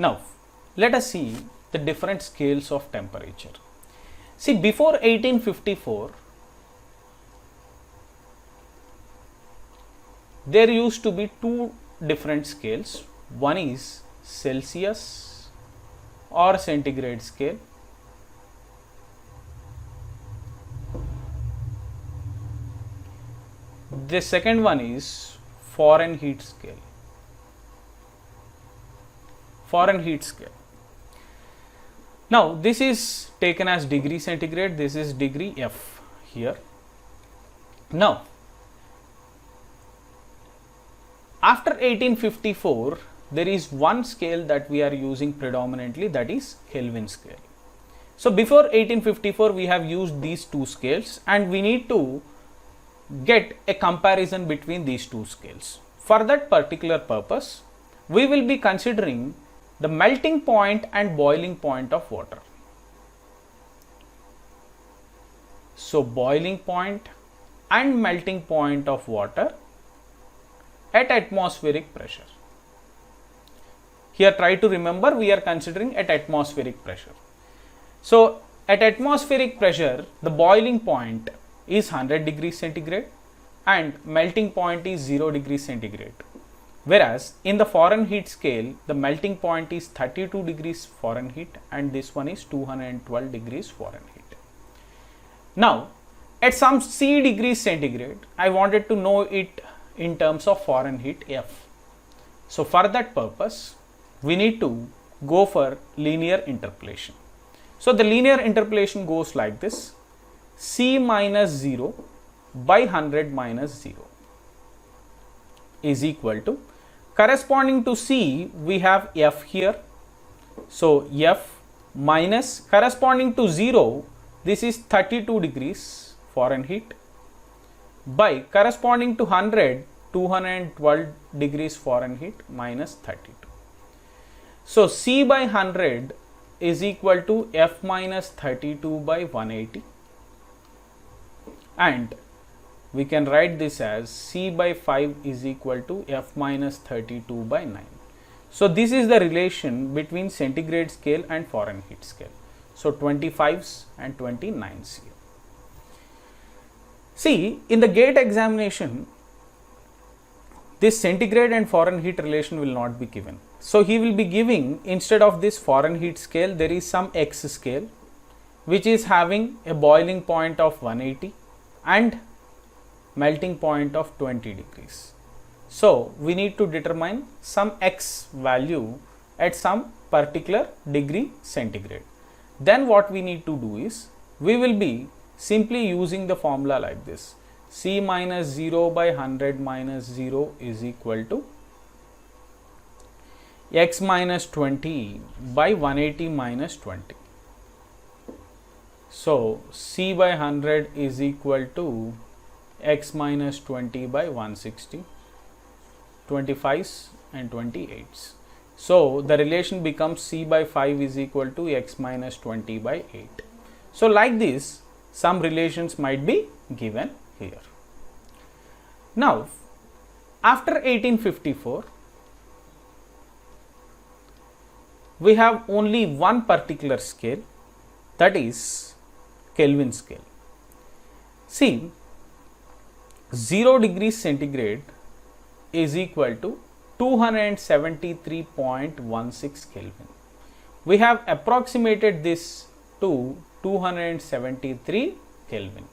Now let us see the different scales of temperature. See, before 1854 there used to be two different scales. One is Celsius or centigrade scale, the second one is Fahrenheit scale. Fahrenheit scale. Now this is taken as degree centigrade, this is degree F here. Now after 1854 there is one scale that we are using predominantly, that is Kelvin scale. So before 1854 we have used these two scales and we need to get a comparison between these two scales. For that particular purpose we will be considering the melting point and boiling point of water. So boiling point and melting point of water at atmospheric pressure. Here try to remember, we are considering at atmospheric pressure. So at atmospheric pressure the boiling point is 100 degrees centigrade and melting point is 0 degrees centigrade. Whereas in the Fahrenheit scale the melting point is 32 degrees Fahrenheit and this one is 212 degrees Fahrenheit. Now at some C degrees centigrade I wanted to know it in terms of Fahrenheit F. So for that purpose we need to go for linear interpolation. So the linear interpolation goes like this: C minus 0 by 100 minus 0 is equal to, corresponding to C we have F here. So F minus corresponding to 0, this is 32 degrees Fahrenheit, by corresponding to 100, 212 degrees Fahrenheit minus 32. So C by 100 is equal to F minus 32 by 180, and we can write this as C by 5 is equal to F minus 32 by 9. So this is the relation between centigrade scale and Fahrenheit scale. So 25s and 29s here. See, in the GATE examination this centigrade and Fahrenheit relation will not be given. So he will be giving, instead of this Fahrenheit scale there is some X scale which is having a boiling point of 180 and melting point of 20 degrees. So we need to determine some X value at some particular degree centigrade. Then what we need to do is, we will be simply using the formula like this: C minus 0 by 100 minus 0 is equal to X minus 20 by 180 minus 20. So C by 100 is equal to X minus 20 by 160, 25s and 28s. So the relation becomes C by 5 is equal to X minus 20 by 8. So like this some relations might be given here. Now after 1854 we have only one particular scale, that is Kelvin scale. See, 0 degrees centigrade is equal to 273.16 Kelvin. We have approximated this to 273 Kelvin.